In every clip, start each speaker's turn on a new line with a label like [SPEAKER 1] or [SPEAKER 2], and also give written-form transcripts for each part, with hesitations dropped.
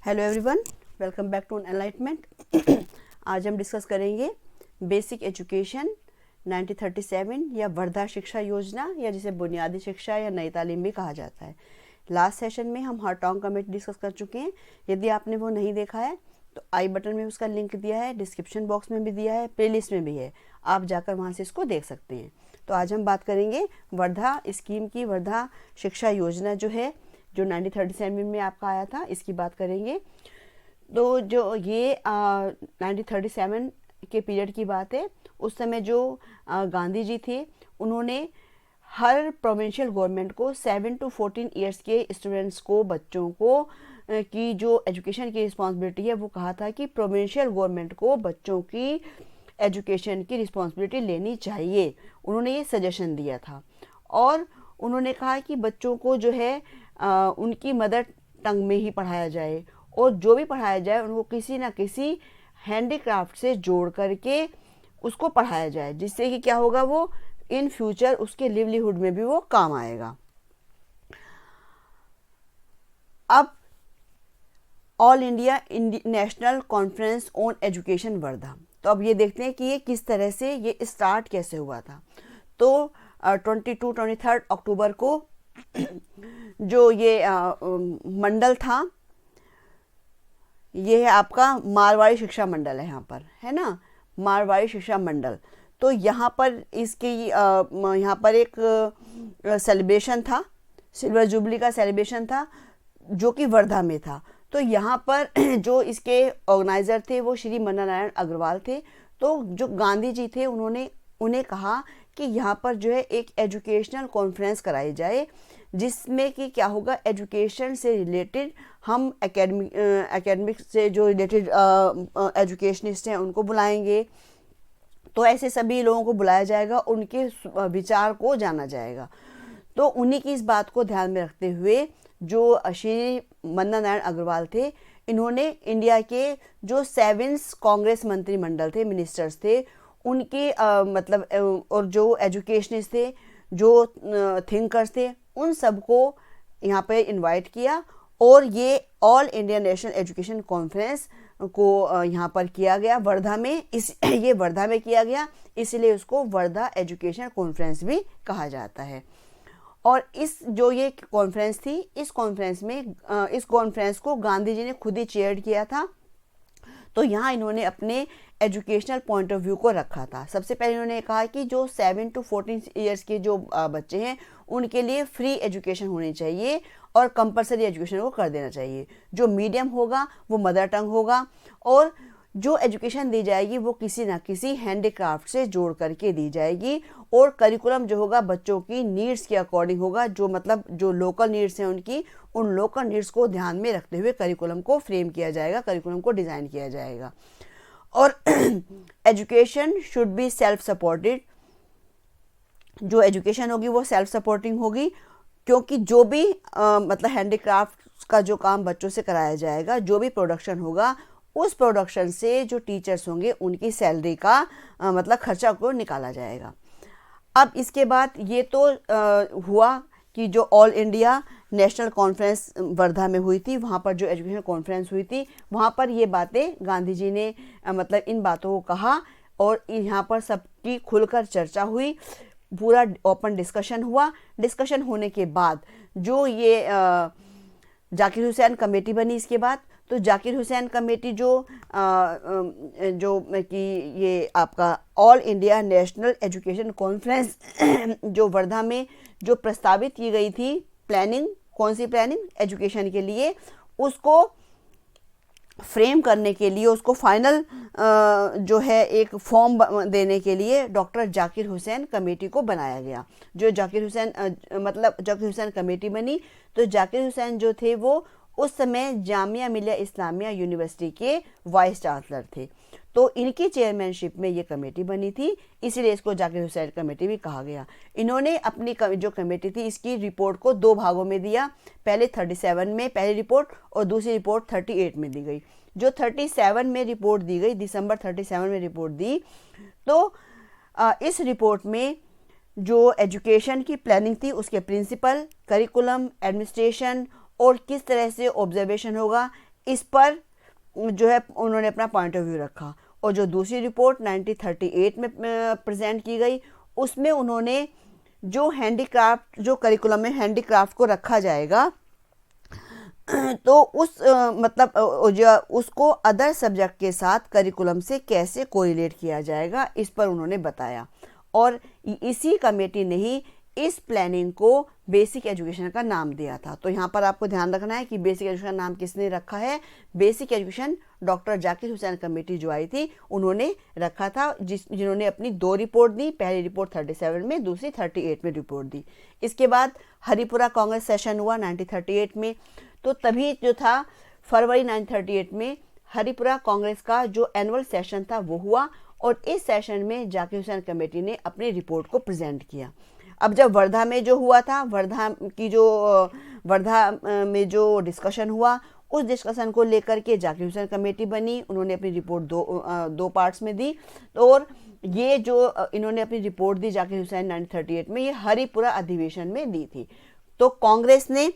[SPEAKER 1] Hello everyone, welcome back to enlightenment. आज हम discuss करेंगे बेसिक एजुकेशन 1937 या वर्धा शिक्षा योजना, या जिसे बुनियादी शिक्षा या नई तालीम भी कहा जाता है। लास्ट सेशन में हम हार्टोंग कमेटी डिस्कस कर चुके हैं। यदि आपने वो नहीं देखा है तो आई बटन में उसका लिंक दिया है, डिस्क्रिप्शन बॉक्स में भी दिया है, प्लेलिस्ट में भी है, आप जाकर वहाँ से इसको देख सकते हैं। तो आज हम बात करेंगे वर्धा स्कीम की। वर्धा शिक्षा योजना जो है, जो 1937 में आपका आया था, इसकी बात करेंगे। तो जो ये 1937 के पीरियड की बात है। उस समय जो गांधी जी थे, उन्होंने हर प्रोविंशियल गवर्नमेंट को 7 to 14 ईयर्स के स्टूडेंट्स को, बच्चों को की जो एजुकेशन की रिस्पॉन्सिबिलिटी है, वो कहा था कि प्रोविंशियल गवर्नमेंट को बच्चों की एजुकेशन की रिस्पॉन्सिबिलिटी लेनी चाहिए। उन्होंने ये सजेशन दिया था और उन्होंने कहा कि बच्चों को जो है उनकी मदर टंग में ही पढ़ाया जाए, और जो भी पढ़ाया जाए उनको किसी ना किसी हैंडीक्राफ्ट से जोड़ करके उसको पढ़ाया जाए, जिससे कि क्या होगा, वो इन फ्यूचर उसके लिवलीहुड में भी वो काम आएगा। अब all India national conference on education Wardha, तो अब ये देखते हैं कि ये किस तरह से, ये स्टार्ट कैसे हुआ था। तो 23 अक्टूबर को जो ये मंडल था, ये है आपका मारवाड़ी शिक्षा मंडल है, यहाँ पर है ना, मारवाड़ी शिक्षा मंडल। तो यहाँ पर इसकी यहाँ पर एक सेलिब्रेशन था, सिल्वर जुबली का सेलिब्रेशन था, जो कि वर्धा में था। तो यहाँ पर जो इसके ऑर्गेनाइजर थे वो श्री मन्ना नारायण अग्रवाल थे। तो जो गांधी जी थे, उन्होंने उन्हें कहा कि यहाँ पर जो है एक एजुकेशनल कॉन्फ्रेंस कराई जाए, जिसमें कि क्या होगा, एजुकेशन से रिलेटेड हम एकेडमिक से जो रिलेटेड एजुकेशनिस्ट हैं उनको बुलाएंगे। तो ऐसे सभी लोगों को बुलाया जाएगा, उनके विचार को जाना जाएगा। तो उन्हीं की इस बात को ध्यान में रखते हुए जो श्री मन्ना नारायण अग्रवाल थे, इन्होंने इंडिया के जो 7 कांग्रेस मंत्रिमंडल थे, मिनिस्टर्स थे, उनके मतलब और जो एजुकेशनिस्ट थे, जो थिंकर्स थे, उन सबको यहाँ पे इनवाइट किया। और ये all India national education conference को यहाँ पर किया गया वर्धा में। ये वर्धा में किया गया, इसलिए उसको वर्धा एजुकेशन कॉन्फ्रेंस भी कहा जाता है। और इस जो ये कॉन्फ्रेंस थी, इस कॉन्फ्रेंस को गांधी जी ने खुद ही चेयर किया था। तो यहाँ इन्होंने अपने एजुकेशनल पॉइंट ऑफ व्यू को रखा था। सबसे पहले इन्होंने कहा कि जो 7 to 14 ईयर्स के जो बच्चे हैं, उनके लिए फ्री एजुकेशन होनी चाहिए और कंपलसरी एजुकेशन को कर देना चाहिए। जो मीडियम होगा वो मदर टंग होगा, और जो एजुकेशन दी जाएगी वो किसी ना किसी हैंडीक्राफ्ट से जोड़ करके दी जाएगी। और करिकुलम जो होगा बच्चों की नीड्स के अकॉर्डिंग होगा, जो मतलब जो लोकल नीड्स हैं उनकी, उन लोकल नीड्स को ध्यान में रखते हुए करिकुलम को फ्रेम किया जाएगा, करिकुलम को डिज़ाइन किया जाएगा। और education should be self supported. जो एजुकेशन होगी वो सेल्फ सपोर्टिंग होगी, क्योंकि जो भी मतलब हैंडीक्राफ्ट का जो काम बच्चों से कराया जाएगा, जो भी प्रोडक्शन होगा, उस प्रोडक्शन से जो टीचर्स होंगे उनकी सैलरी का मतलब खर्चा को निकाला जाएगा। अब इसके बाद ये तो हुआ कि जो all India national conference Wardha में हुई थी, वहाँ पर जो एजुकेशन कॉन्फ्रेंस हुई थी, वहाँ पर ये बातें गांधी जी ने मतलब इन बातों को कहा, और यहाँ पर सबकी खुलकर चर्चा हुई, पूरा ओपन डिस्कशन हुआ। डिस्कशन होने के बाद जो ये जाकिर हुसैन कमेटी बनी, इसके बाद तो जाकिर हुसैन कमेटी जो कि ये आपका all India national education conference जो वर्धा में जो प्रस्तावित की गई थी, प्लानिंग, कौन सी प्लानिंग, एजुकेशन के लिए, उसको फ्रेम करने के लिए, उसको फाइनल जो है एक फॉर्म देने के लिए डॉक्टर जाकिर हुसैन कमेटी को बनाया गया। जो जाकिर हुसैन कमेटी बनी, तो जाकिर हुसैन जो थे वो उस समय जामिया मिलिया इस्लामिया यूनिवर्सिटी के वाइस चांसलर थे। तो इनकी चेयरमैनशिप में ये कमेटी बनी थी, इसीलिए इसको जाकिर हुसैन कमेटी भी कहा गया। इन्होंने अपनी जो कमेटी थी, इसकी रिपोर्ट को 2 भागों में दिया। पहले 37 में पहली रिपोर्ट, और दूसरी रिपोर्ट 38 में दी गई। जो 37 में रिपोर्ट दी गई, दिसंबर 37 में रिपोर्ट दी, तो इस रिपोर्ट में जो एजुकेशन की प्लानिंग थी, उसके प्रिंसिपल, करिकुलम, एडमिनिस्ट्रेशन और किस तरह से ऑब्जर्वेशन होगा, इस पर जो है उन्होंने अपना पॉइंट ऑफ व्यू रखा। और जो दूसरी रिपोर्ट 1938 में प्रेजेंट की गई, उसमें उन्होंने जो हैंडीक्राफ्ट, जो करिकुलम में हैंडीक्राफ्ट को रखा जाएगा, तो उस उसको अदर सब्जेक्ट के साथ करिकुलम से कैसे कोरिलेट किया जाएगा, इस पर उन्होंने बताया। और इसी कमेटी ने ही इस प्लानिंग को बेसिक एजुकेशन का नाम दिया था। तो यहाँ पर आपको ध्यान रखना है कि बेसिक एजुकेशन नाम किसने रखा है। Basic education doctor Zakir Hussain committee जो आई थी उन्होंने रखा था, जिन्होंने अपनी 2 रिपोर्ट दी। पहली रिपोर्ट 37 में, दूसरी 38 में रिपोर्ट दी। इसके बाद हरिपुरा कांग्रेस सेशन हुआ 1938 में। तो तभी जो था फरवरी 1938 में हरिपुरा कांग्रेस का जो एनुअल सेशन था वो हुआ, और इस सेशन में जाकिर हुसैन कमेटी ने अपनी रिपोर्ट को प्रेजेंट किया। अब जब वर्धा में जो हुआ था, वर्धा में जो डिस्कशन हुआ, उस डिस्कशन को लेकर के जाकिर हुसैन कमेटी बनी। उन्होंने अपनी रिपोर्ट दो पार्ट्स में दी। और ये जो इन्होंने अपनी रिपोर्ट दी जाकिर हुसैन 1938 में, ये हरिपुरा अधिवेशन में दी थी। तो कांग्रेस ने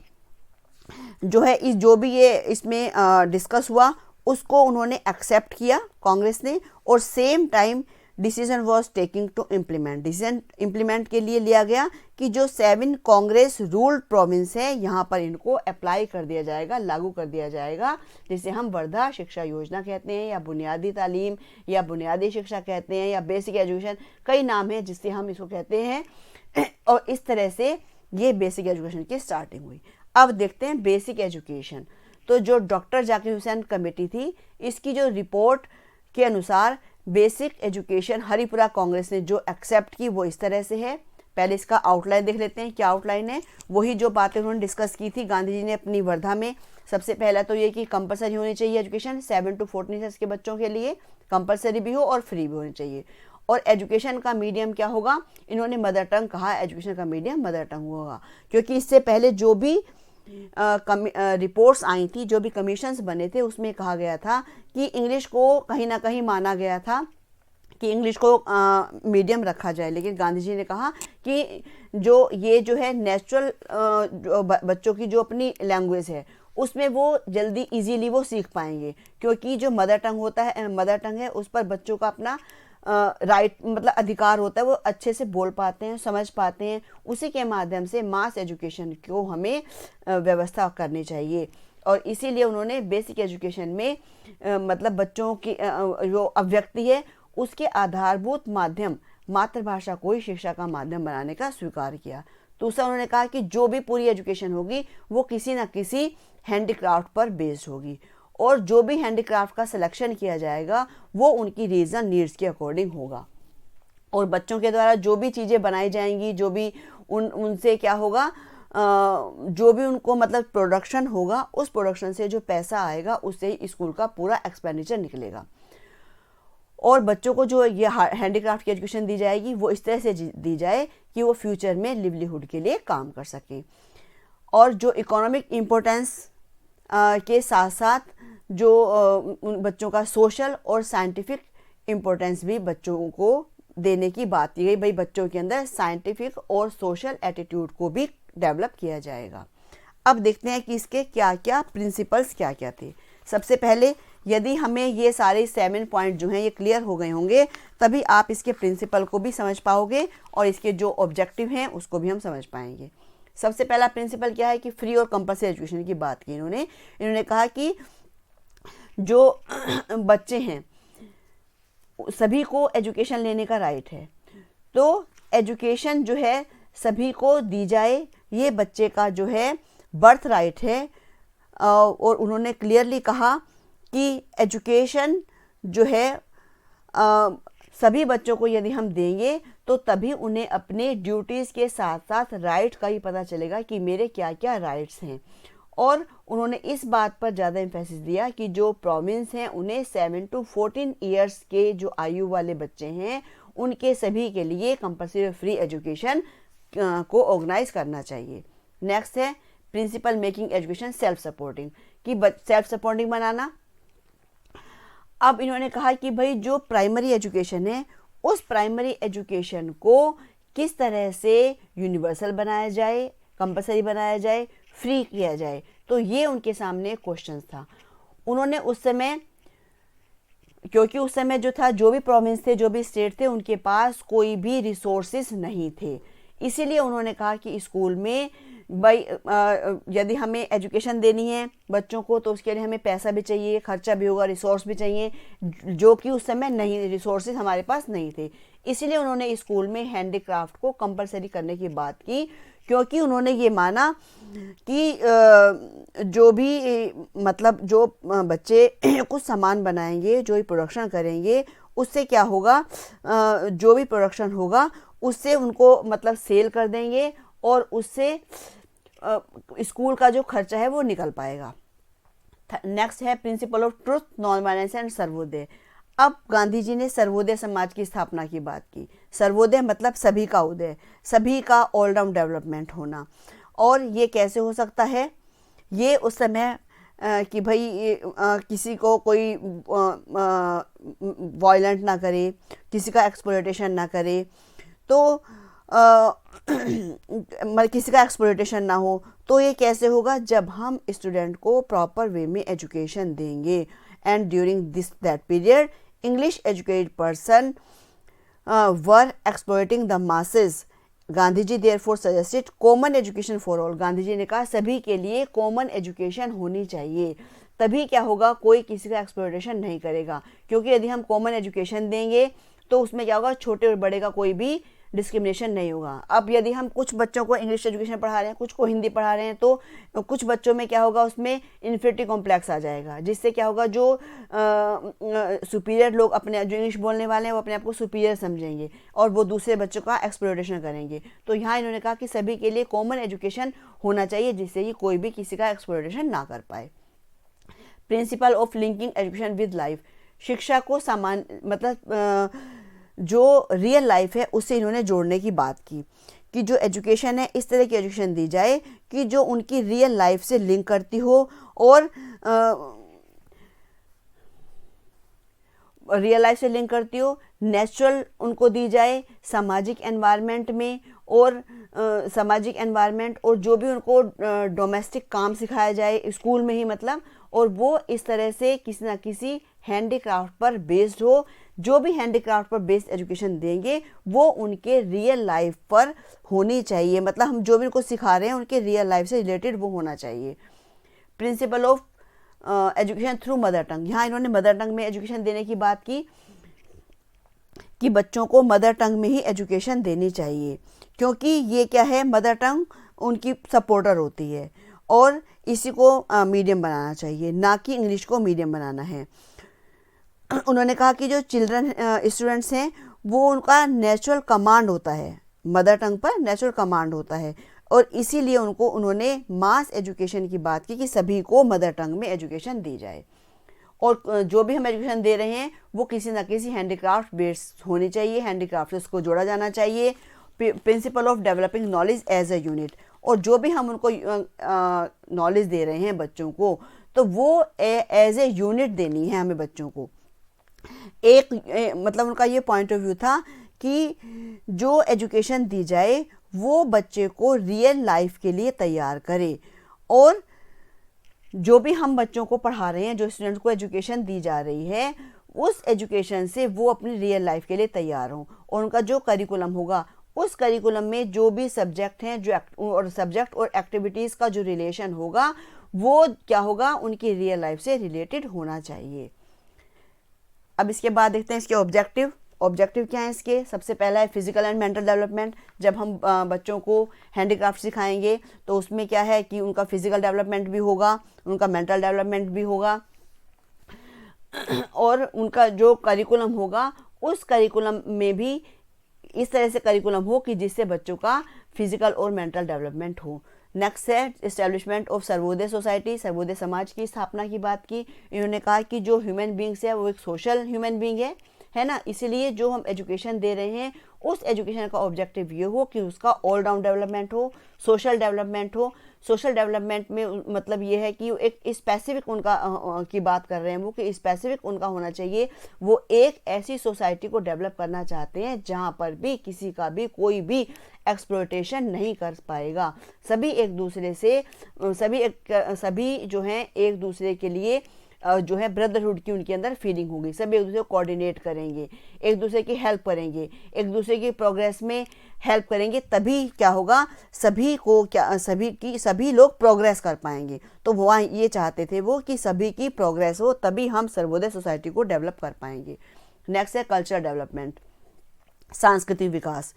[SPEAKER 1] जो है जो भी ये इसमें डिस्कस हुआ उसको उन्होंने एक्सेप्ट किया कांग्रेस ने, और same time decision was taking to implement. Decision implement के लिए लिया गया कि जो 7 कांग्रेस रूल्ड प्रोविंस है यहाँ पर इनको अप्लाई कर दिया जाएगा, लागू कर दिया जाएगा, जिसे हम वर्धा शिक्षा योजना कहते हैं, या बुनियादी तालीम, या बुनियादी शिक्षा कहते हैं, या बेसिक एजुकेशन, कई नाम है जिससे हम इसको कहते हैं। और इस तरह से ये बेसिक एजुकेशन की स्टार्टिंग हुई। अब देखते हैं बेसिक एजुकेशन। तो जो डॉक्टर जाकिर हुसैन कमेटी थी, इसकी जो रिपोर्ट के अनुसार बेसिक एजुकेशन हरिपुरा कांग्रेस ने जो एक्सेप्ट की वो इस तरह से है। पहले इसका आउटलाइन देख लेते हैं। क्या आउटलाइन है? वही जो बातें उन्होंने डिस्कस की थी गांधी जी ने अपनी वर्धा में। सबसे पहला तो ये कि कंपलसरी होनी चाहिए एजुकेशन 7 to 14 ईयर्स के बच्चों के लिए, कंपलसरी भी हो और फ्री भी होनी चाहिए। और एजुकेशन का मीडियम क्या होगा? इन्होंने मदर टंग कहा, एजुकेशन का मीडियम मदर टंग होगा। क्योंकि इससे पहले जो भी रिपोर्ट्स आई थी, जो भी कमीशंस बने थे, उसमें कहा गया था कि इंग्लिश को कहीं ना कहीं माना गया था कि इंग्लिश को मीडियम रखा जाए। लेकिन गांधी जी ने कहा कि ये जो है नेचुरल बच्चों की जो अपनी लैंग्वेज है उसमें वो जल्दी इजीली वो सीख पाएंगे, क्योंकि जो मदर टंग है उस पर बच्चों का अपना राइट मतलब अधिकार होता है, वो अच्छे से बोल पाते हैं, समझ पाते हैं। उसी के माध्यम से मास एजुकेशन को हमें व्यवस्था करनी चाहिए। और इसीलिए उन्होंने बेसिक एजुकेशन में मतलब बच्चों की जो अभिव्यक्ति है उसके आधारभूत माध्यम मातृभाषा को ही शिक्षा का माध्यम बनाने का स्वीकार किया। दूसरा उन्होंने कहा कि जो भी पूरी एजुकेशन होगी वो किसी न किसी हैंडीक्राफ्ट पर बेस्ड होगी, और जो भी हैंडीक्राफ्ट का सिलेक्शन किया जाएगा वो उनकी रीजन नीड्स के अकॉर्डिंग होगा। और बच्चों के द्वारा जो भी चीज़ें बनाई जाएंगी, जो भी उनसे क्या होगा, जो भी उनको मतलब प्रोडक्शन होगा, उस प्रोडक्शन से जो पैसा आएगा उससे ही स्कूल का पूरा एक्सपेंडिचर निकलेगा। और बच्चों को जो ये हैंडीक्राफ्ट की एजुकेशन दी जाएगी वो इस तरह से दी जाए कि वो फ्यूचर में लिवलीहुड के लिए काम कर सकें। और जो इकोनॉमिक इम्पोर्टेंस के साथ साथ जो उन बच्चों का सोशल और साइंटिफिक इम्पोर्टेंस भी बच्चों को देने की बात की गई। भाई बच्चों के अंदर साइंटिफिक और सोशल एटीट्यूड को भी डेवलप किया जाएगा। अब देखते हैं कि इसके क्या क्या प्रिंसिपल्स क्या क्या थे। सबसे पहले यदि हमें ये सारे 7 पॉइंट जो हैं ये क्लियर हो गए होंगे, तभी आप इसके प्रिंसिपल को भी समझ पाओगे और इसके जो ऑब्जेक्टिव हैं उसको भी हम समझ पाएंगे। सबसे पहला प्रिंसिपल क्या है कि फ्री और कंपल्सरी एजुकेशन की बात की इन्होंने कहा कि जो बच्चे हैं सभी को एजुकेशन लेने का राइट है, तो एजुकेशन जो है सभी को दी जाए, ये बच्चे का जो है बर्थ राइट है। और उन्होंने क्लियरली कहा कि एजुकेशन जो है सभी बच्चों को यदि हम देंगे तो तभी उन्हें अपने ड्यूटीज़ के साथ साथ राइट का ही पता चलेगा कि मेरे क्या क्या राइट्स हैं। और उन्होंने इस बात पर ज़्यादा एम्फेसिस दिया कि जो प्रोविंस हैं उन्हें 7 to 14 ईयर्स के जो आयु वाले बच्चे हैं उनके सभी के लिए कंपल्सरी फ्री एजुकेशन को ऑर्गेनाइज करना चाहिए। नेक्स्ट है principle making education self supporting, कि सेल्फ सपोर्टिंग बनाना। अब इन्होंने कहा कि भाई जो प्राइमरी एजुकेशन है उस प्राइमरी एजुकेशन को किस तरह से यूनिवर्सल बनाया जाए, कंपल्सरी बनाया जाए, फ्री किया जाए। तो ये उनके सामने क्वेश्चन था। उन्होंने उस समय, क्योंकि उस समय जो था, जो भी प्रोविंस थे, जो भी स्टेट थे, उनके पास कोई भी रिसोर्सेस नहीं थे, इसीलिए उन्होंने कहा कि स्कूल में भाई यदि हमें एजुकेशन देनी है बच्चों को तो उसके लिए हमें पैसा भी चाहिए, खर्चा भी होगा, रिसोर्स भी चाहिए, जो कि उस समय नहीं, रिसोर्सेज हमारे पास नहीं थे। इसीलिए उन्होंने स्कूल में हैंडीक्राफ्ट को कंपलसरी करने की बात की, क्योंकि उन्होंने ये माना कि जो भी मतलब जो बच्चे कुछ सामान बनाएंगे, जो भी प्रोडक्शन करेंगे, उससे क्या होगा, जो भी प्रोडक्शन होगा उससे उनको मतलब सेल कर देंगे और उससे स्कूल का जो खर्चा है वो निकल पाएगा। नेक्स्ट है principle of truth, non violence and Sarvodaya. अब गांधी जी ने सर्वोदय समाज की स्थापना की बात की। सर्वोदय मतलब सभी का उदय, सभी का ऑलराउंड डेवलपमेंट होना। और ये कैसे हो सकता है, ये उस समय कि भाई किसी को कोई वायलेंट ना करे, किसी का एक्सप्लॉयटेशन ना करे, तो किसी का एक्सप्लॉयटेशन ना हो, तो ये कैसे होगा, जब हम स्टूडेंट को प्रॉपर वे में एजुकेशन देंगे। And during this that period English educated person were exploiting the masses. Gandhi ji therefore suggested common education for all. Gandhi ji ने कहा सभी के लिए कॉमन एजुकेशन होनी चाहिए, तभी क्या होगा, कोई किसी का एक्सप्लॉयटेशन नहीं करेगा। क्योंकि यदि हम कॉमन एजुकेशन देंगे तो उसमें क्या होगा, छोटे और बड़े का कोई भी डिस्क्रिमिनेशन नहीं होगा। अब यदि हम कुछ बच्चों को इंग्लिश एजुकेशन पढ़ा रहे हैं, कुछ को हिंदी पढ़ा रहे हैं, तो कुछ बच्चों में क्या होगा, उसमें इन्फिनिटी कॉम्प्लेक्स आ जाएगा, जिससे क्या होगा, जो सुपीरियर लोग अपने जो इंग्लिश बोलने वाले हैं वो अपने आप को सुपीरियर समझेंगे और वो दूसरे बच्चों का एक्सप्लॉयटेशन करेंगे। तो यहाँ इन्होंने कहा कि सभी के लिए कॉमन एजुकेशन होना चाहिए, जिससे कि कोई भी किसी का एक्सप्लॉयटेशन ना कर पाए। Principle of linking education with life. शिक्षा को मतलब जो रियल लाइफ है उससे इन्होंने जोड़ने की बात की, कि जो एजुकेशन है इस तरह की एजुकेशन दी जाए कि जो उनकी रियल लाइफ से लिंक करती हो, और रियल लाइफ से लिंक करती हो, नेचुरल उनको दी जाए सामाजिक एनवायरनमेंट में, और सामाजिक एनवायरनमेंट और जो भी उनको डोमेस्टिक काम सिखाया जाए स्कूल में ही मतलब, और वो इस तरह से किसी ना किसी हैंडीक्राफ्ट पर बेस्ड हो। जो भी हैंडीक्राफ्ट पर बेस्ड एजुकेशन देंगे वो उनके रियल लाइफ पर होनी चाहिए, मतलब हम जो भी उनको सिखा रहे हैं उनके रियल लाइफ से रिलेटेड वो होना चाहिए। Principle of education through mother tongue. यहाँ इन्होंने मदर टंग में एजुकेशन देने की बात की कि बच्चों को मदर टंग में ही एजुकेशन देनी चाहिए, क्योंकि ये क्या है, मदर टंग उनकी सपोर्टर होती है और इसी को मीडियम बनाना चाहिए, ना कि इंग्लिश को मीडियम बनाना है। उन्होंने कहा कि जो चिल्ड्रन स्टूडेंट्स हैं वो उनका नेचुरल कमांड होता है, मदर टंग पर नेचुरल कमांड होता है, और इसीलिए उन्होंने मास एजुकेशन की बात की कि सभी को मदर टंग में एजुकेशन दी जाए। और जो भी हम एजुकेशन दे रहे हैं वो किसी न किसी हैंडीक्राफ्ट बेस्ड होनी चाहिए, हैंडीक्राफ्ट से उसको जोड़ा जाना चाहिए। Principle of developing knowledge as a unit. और जो भी हम उनको नॉलेज दे रहे हैं बच्चों को, तो वो एज ए यूनिट देनी है हमें बच्चों को। मतलब उनका ये पॉइंट ऑफ व्यू था कि जो एजुकेशन दी जाए वो बच्चे को रियल लाइफ के लिए तैयार करे, और जो भी हम बच्चों को पढ़ा रहे हैं, जो स्टूडेंट्स को एजुकेशन दी जा रही है, उस एजुकेशन से वो अपनी रियल लाइफ के लिए तैयार हों, और उनका जो करिकुलम होगा उस करिकुलम में जो भी सब्जेक्ट हैं, जो सब्जेक्ट और एक्टिविटीज़ का जो रिलेशन होगा वो क्या होगा, उनकी रियल लाइफ से रिलेटेड होना चाहिए। अब इसके बाद देखते हैं इसके ऑब्जेक्टिव क्या है इसके। सबसे पहला है फिजिकल एंड मेंटल डेवलपमेंट। जब हम बच्चों को हैंडीक्राफ्ट सिखाएंगे तो उसमें क्या है कि उनका फिजिकल डेवलपमेंट भी होगा, उनका मेंटल डेवलपमेंट भी होगा, और उनका जो करिकुलम होगा उस करिकुलम में भी इस तरह से करिकुलम हो कि जिससे बच्चों का फिजिकल और मेंटल डेवलपमेंट हो। नेक्स्ट है establishment of Sarvodaya society. Sarvodaya समाज की स्थापना की बात की। इन्होंने कहा कि जो ह्यूमन बींग्स है वो एक सोशल ह्यूमन बींग है ना, इसलिए जो हम एजुकेशन दे रहे हैं उस एजुकेशन का ऑब्जेक्टिव ये हो कि उसका ऑल राउंड डेवलपमेंट हो, सोशल डेवलपमेंट हो। सोशल डेवलपमेंट में मतलब ये है कि एक स्पेसिफिक उनका की बात कर रहे हैं वो, कि स्पेसिफिक उनका होना चाहिए। वो एक ऐसी सोसाइटी को डेवलप करना चाहते हैं जहाँ पर भी किसी का भी कोई भी एक्सप्लॉयटेशन नहीं कर पाएगा। सभी एक दूसरे से सभी जो हैं एक दूसरे के लिए जो है ब्रदरहुड की उनके अंदर फीलिंग होगी, सब एक दूसरे को कोऑर्डिनेट करेंगे, एक दूसरे की हेल्प करेंगे, एक दूसरे की प्रोग्रेस में हेल्प करेंगे, तभी क्या होगा, सभी लोग प्रोग्रेस कर पाएंगे। तो वो ये चाहते थे वो कि सभी की प्रोग्रेस हो, तभी हम सर्वोदय सोसाइटी को डेवलप कर पाएंगे। नेक्स्ट है कल्चरल डेवलपमेंट, सांस्कृतिक विकास।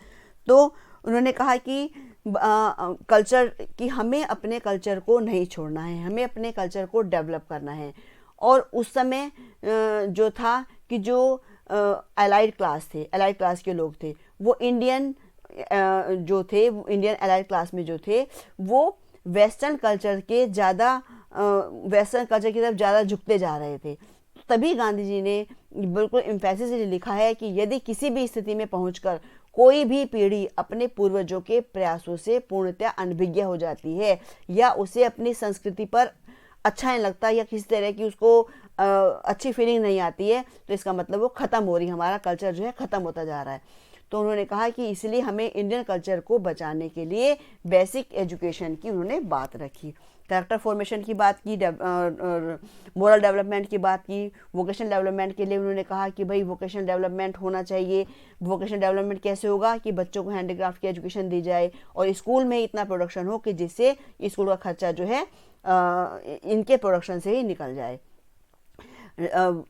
[SPEAKER 1] तो उन्होंने कहा कि कल्चर कि हमें अपने कल्चर को नहीं छोड़ना है, हमें अपने कल्चर को डेवलप करना है। और उस समय जो था कि जो एलाइड क्लास थे, एलाइड क्लास के लोग थे, वो इंडियन जो थे, इंडियन एलाइड क्लास में जो थे, वो वेस्टर्न कल्चर की तरफ ज़्यादा झुकते जा रहे थे। तभी गांधी जी ने बिल्कुल एम्फेसिस से लिखा है कि यदि किसी भी स्थिति में पहुंचकर कोई भी पीढ़ी अपने पूर्वजों के प्रयासों से पूर्णतः अनभिज्ञ हो जाती है, या उसे अपनी संस्कृति पर अच्छा नहीं लगता, या किसी तरह की उसको अच्छी फीलिंग नहीं आती है, तो इसका मतलब वो ख़त्म हो रही, हमारा कल्चर जो है ख़त्म होता जा रहा है। तो उन्होंने कहा कि इसलिए हमें इंडियन कल्चर को बचाने के लिए बेसिक एजुकेशन की उन्होंने बात रखी, कैरेक्टर फॉर्मेशन की बात की, मोरल डेवलपमेंट की बात की, वोकेशनल डेवलपमेंट के लिए उन्होंने कहा कि भाई वोकेशनल डेवलपमेंट होना चाहिए। वोकेशनल डेवलपमेंट कैसे होगा कि बच्चों को हैंडीक्राफ्ट की एजुकेशन दी जाए और स्कूल में इतना प्रोडक्शन हो कि जिससे स्कूल का खर्चा जो है इनके प्रोडक्शन से ही निकल जाए।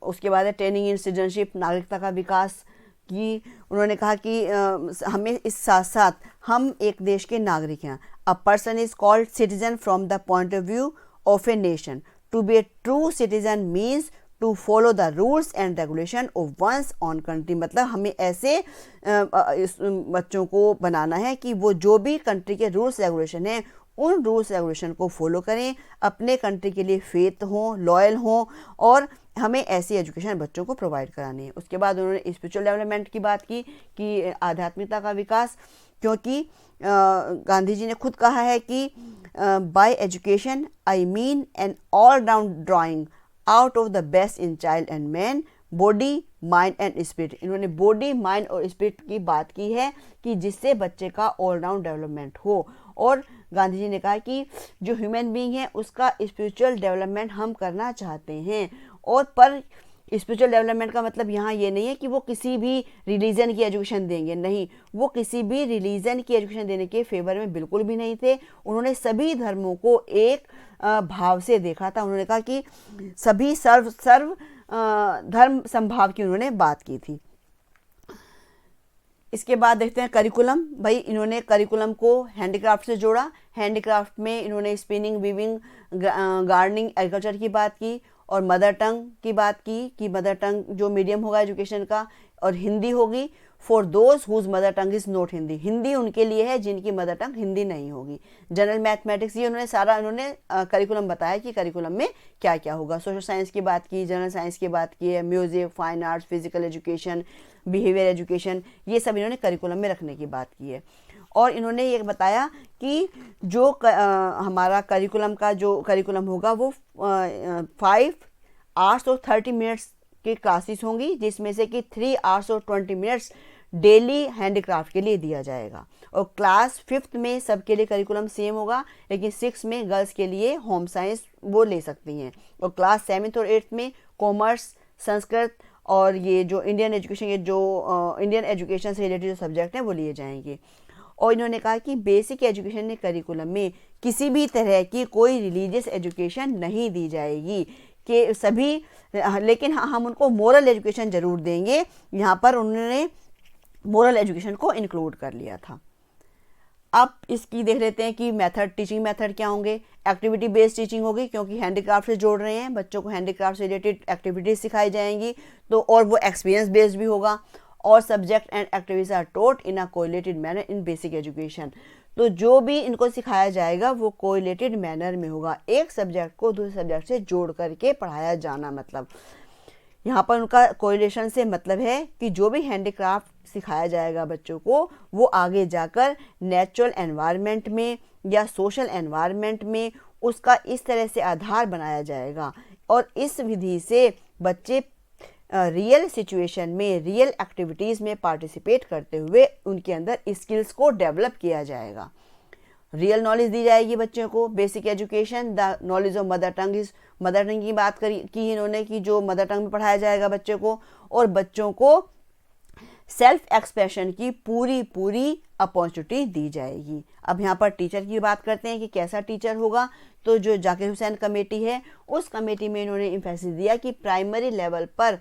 [SPEAKER 1] उसके बाद है ट्रेनिंग इन सिटीजनशिप, नागरिकता का विकास की उन्होंने कहा कि हमें इस साथ साथ हम एक देश के नागरिक हैं। A person is called citizen from the point of view of a nation. To be a true citizen means to follow the rules and regulation of one's own country. मतलब हमें ऐसे बच्चों को बनाना है कि वो जो भी कंट्री के रूल्स रेगुलेशन हैं उन रूल्स रेगुलेशन को फॉलो करें, अपने कंट्री के लिए फेथ हों, लॉयल हों, और हमें ऐसी एजुकेशन बच्चों को प्रोवाइड करानी है। उसके बाद उन्होंने स्पिरिचुअल डेवलपमेंट की बात की कि आध्यात्मिकता का विकास, क्योंकि गांधी जी ने खुद कहा है कि by education I mean an all round drawing out of the best in child and man, body mind and spirit. इन्होंने बॉडी, माइंड और स्पिरिट की बात की है कि जिससे बच्चे का ऑल राउंड डेवलपमेंट हो। और गांधी जी ने कहा कि जो ह्यूमन बीइंग है उसका स्पिरिचुअल डेवलपमेंट हम करना चाहते हैं। और पर स्पिरिचुअल डेवलपमेंट का मतलब यहाँ ये नहीं है कि वो किसी भी रिलीजन की एजुकेशन देंगे, नहीं, वो किसी भी रिलीजन की एजुकेशन देने के फेवर में बिल्कुल भी नहीं थे। उन्होंने सभी धर्मों को एक भाव से देखा था। उन्होंने कहा कि सभी सर्व धर्म संभाव की उन्होंने बात की थी। इसके बाद देखते हैं करिकुलम। भाई इन्होंने करिकुलम को हैंडीक्राफ्ट से जोड़ा। हैंडीक्राफ्ट में इन्होंने स्पिनिंग, वीविंग, गार्डनिंग, एग्रीकल्चर की बात की और मदर टंग की बात की कि मदर टंग जो मीडियम होगा एजुकेशन का, और हिंदी होगी for those whose mother tongue is not Hindi. Hindi उनके लिए है जिनकी मदर टंग हिंदी नहीं होगी। जनरल मैथमेटिक्स, ये उन्होंने सारा करिकुलम बताया कि करिकुलम में क्या क्या होगा। सोशल साइंस की बात की, जनरल साइंस की बात की है, music, fine arts, physical education, behaviour education, ये सब इन्होंने करिकुलम में रखने की बात की है। और इन्होंने ये बताया कि जो हमारा करिकुलम का जो करिकुलम होगा वो 5 आवर्स और 30 मिनट्स की क्लासेस होंगी, जिसमें से कि 3 आवर्स और 20 मिनट्स डेली हैंडीक्राफ्ट के लिए दिया जाएगा। और क्लास 5th में सबके लिए करिकुलम सेम होगा, लेकिन 6 में गर्ल्स के लिए होम साइंस वो ले सकती हैं। और क्लास 7th और 8th में कॉमर्स, संस्कृत और ये जो इंडियन एजुकेशन, ये जो इंडियन एजुकेशन से रिलेटेड जो सब्जेक्ट हैं वो लिए जाएंगे। और इन्होंने कहा कि बेसिक एजुकेशन के करिकुलम में किसी भी तरह की कोई रिलीजियस एजुकेशन नहीं दी जाएगी कि सभी, लेकिन हम उनको मोरल एजुकेशन ज़रूर देंगे। यहाँ पर उन्होंने मोरल एजुकेशन को इंक्लूड कर लिया था। अब इसकी देख लेते हैं कि मेथड, टीचिंग मेथड क्या होंगे। एक्टिविटी बेस्ड टीचिंग होगी, क्योंकि हैंडीक्राफ्ट से जोड़ रहे हैं, बच्चों को हैंडीक्राफ्ट से रिलेटेड एक्टिविटीज सिखाई जाएंगी, तो और वो एक्सपीरियंस बेस्ड भी होगा। और subject and activities are taught in a correlated manner in basic education. तो जो भी इनको सिखाया जाएगा वो कोरिलेटेड मैनर में होगा, एक सब्जेक्ट को दूसरे सब्जेक्ट से जोड़ करके पढ़ाया जाना। मतलब यहाँ पर उनका कोरिलेशन से मतलब है कि जो भी हैंडीक्राफ्ट सिखाया जाएगा बच्चों को, वो आगे जाकर नेचुरल एनवायरनमेंट में या सोशल एनवायरनमेंट में उसका इस तरह से आधार बनाया जाएगा। और इस विधि से बच्चे रियल सिचुएशन में, रियल एक्टिविटीज़ में पार्टिसिपेट करते हुए उनके अंदर स्किल्स को डेवलप किया जाएगा। रियल नॉलेज दी जाएगी बच्चों को, basic education, the knowledge of mother tongue is, mother tongue की बात की इन्होंने कि जो मदर टंग में पढ़ाया जाएगा बच्चों को, और बच्चों को सेल्फ एक्सप्रेशन की पूरी अपॉर्चुनिटी दी जाएगी। अब यहाँ पर टीचर की बात करते हैं कि कैसा टीचर होगा। तो जो जाकिर हुसैन कमेटी है, उस कमेटी में इन्होंने एम्फेसिस दिया कि प्राइमरी लेवल पर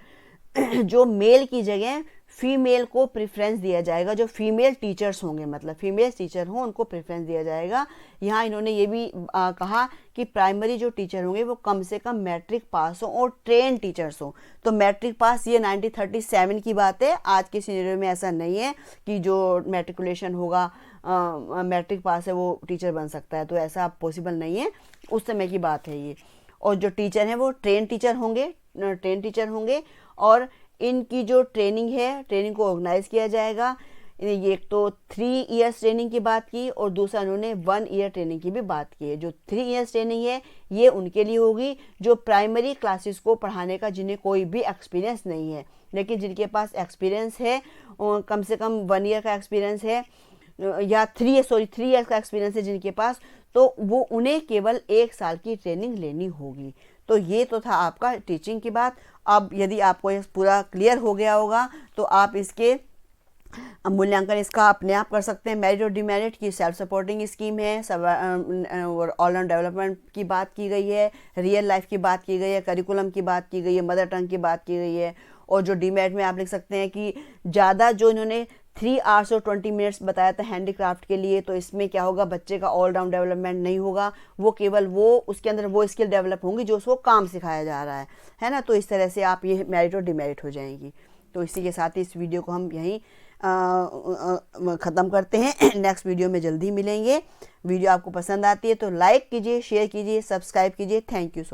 [SPEAKER 1] जो मेल की जगह फीमेल को प्रेफरेंस दिया जाएगा, जो फीमेल टीचर्स होंगे, मतलब फीमेल टीचर हों उनको प्रेफरेंस दिया जाएगा। यहाँ इन्होंने ये भी कहा कि प्राइमरी जो टीचर होंगे वो कम से कम मैट्रिक पास हों और ट्रेन टीचर्स हों। तो मैट्रिक पास ये 1937 की बात है, आज के सिनेरियो में ऐसा नहीं है कि जो मैट्रिकुलेशन होगा मैट्रिक पास है वो टीचर बन सकता है, तो ऐसा पॉसिबल नहीं है, उस समय की बात है ये। और जो टीचर हैं वो ट्रेन टीचर होंगे और इनकी जो ट्रेनिंग है, ट्रेनिंग को ऑर्गेनाइज किया जाएगा। ये एक तो 3 इयर्स ट्रेनिंग की बात की और दूसरा उन्होंने 1 ईयर ट्रेनिंग की भी बात की है। जो 3 इयर्स ट्रेनिंग है ये उनके लिए होगी जो प्राइमरी क्लासेस को पढ़ाने का जिन्हें कोई भी एक्सपीरियंस नहीं है, लेकिन जिनके पास एक्सपीरियंस है, कम से कम 1 ईयर का एक्सपीरियंस है या 3 इयर्स का एक्सपीरियंस है जिनके पास, तो वो उन्हें केवल 1 साल की ट्रेनिंग लेनी होगी। तो ये तो था आपका टीचिंग की बात। अब यदि आपको ये पूरा क्लियर हो गया होगा तो आप इसके मूल्यांकन इसका अपने आप कर सकते हैं। मेरिट और डिमेरिट की सेल्फ सपोर्टिंग स्कीम है, और ऑल राउंड डेवलपमेंट की बात की गई है, रियल लाइफ की बात की गई है, करिकुलम की बात की गई है, मदर टंग की बात की गई है। और जो डिमेरिट में आप लिख सकते हैं कि ज़्यादा जो इन्होंने 3 आवर्स और 20 मिनट्स बताया था हैंडीक्राफ्ट के लिए, तो इसमें क्या होगा, बच्चे का ऑल राउंड डेवलपमेंट नहीं होगा, वो केवल वो उसके अंदर वो स्किल डेवलप होंगी जो उसको काम सिखाया जा रहा है ना। तो इस तरह से आप ये मेरिट और डिमेरिट हो जाएंगी। तो इसी के साथ ही इस वीडियो को हम यहीं ख़त्म करते हैं। नेक्स्ट वीडियो में जल्दी मिलेंगे। वीडियो आपको पसंद आती है तो लाइक कीजिए, शेयर कीजिए, सब्सक्राइब कीजिए। Thank you so much.